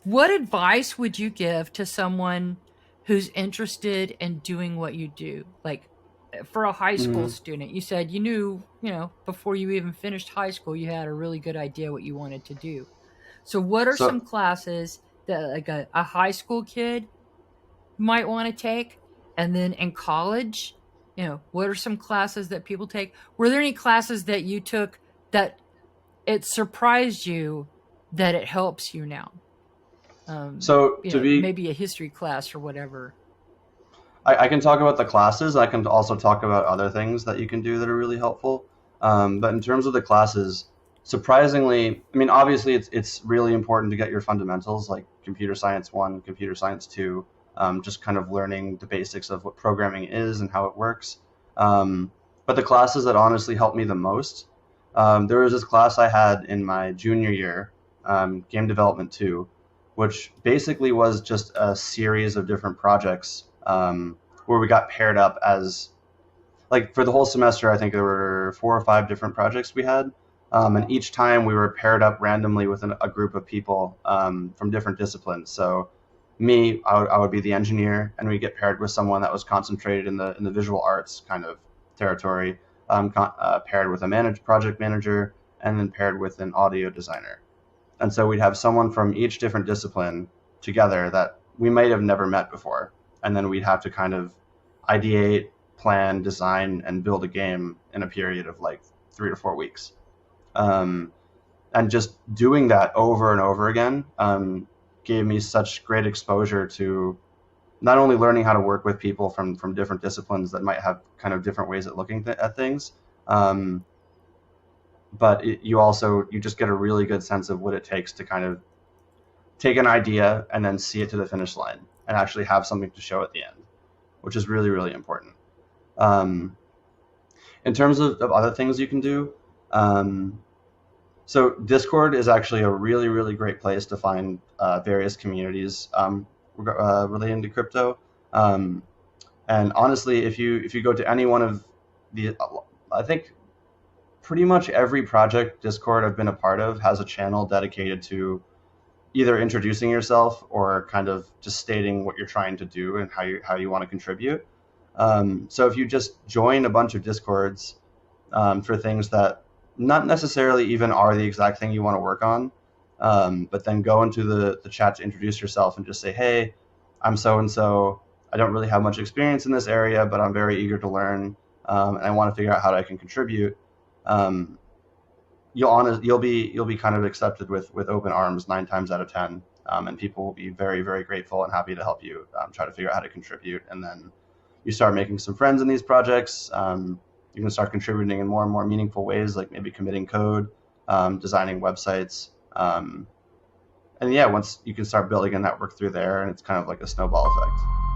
What advice would you give to someone who's interested in doing what you do? Like for a high school Mhm. student, you said you knew, before you even finished high school, you had a really good idea what you wanted to do. So, what are some So classes that like a high school kid might want to take? And then in college, what are some classes that people take? Were there any classes that you took that it surprised you that it helps you now? so to be Maybe a history class or whatever. I can talk about the classes. I can also talk about other things that you can do that are really helpful. But in terms of the classes, surprisingly, I mean, obviously, it's really important to get your fundamentals like computer science one, computer science two, just kind of learning the basics of what programming is and how it works. But the classes that honestly helped me the most, there was this class I had in my junior year, game development two, which basically was just a series of different projects where we got paired up as like for the whole semester. I think there were 4 or 5 different projects we had, and each time we were paired up randomly with a group of people from different disciplines. So me, I would be the engineer, and we get paired with someone that was concentrated in the visual arts kind of territory, paired with a project manager, and then paired with an audio designer. And so we'd have someone from each different discipline together that we might have never met before. And then we'd have to kind of ideate, plan, design, and build a game in a period of like 3 to 4 weeks. Um, and just doing that over and over again gave me such great exposure to not only learning how to work with people from different disciplines that might have kind of different ways at looking at things, um, but you just get a really good sense of what it takes to kind of take an idea and then see it to the finish line and actually have something to show at the end, which is really, really important. Um, in terms of other things you can do, um, so Discord is actually a really, really great place to find various communities relating to crypto. Um, and honestly, if you go to any one of the, I think pretty much every project Discord I've been a part of has a channel dedicated to either introducing yourself or kind of just stating what you're trying to do and how you want to contribute. So if you just join a bunch of discords for things that not necessarily even are the exact thing you want to work on, but then go into the chat to introduce yourself and just say, hey, I'm so and so. I don't really have much experience in this area, but I'm very eager to learn, and I want to figure out how I can contribute. Um, you'll be kind of accepted with open arms 9 times out of 10, and people will be very, very grateful and happy to help you try to figure out how to contribute. And then you start making some friends in these projects. You can start contributing in more and more meaningful ways, like maybe committing code, designing websites, and yeah, once you can start building a network through there, and it's kind of like a snowball effect.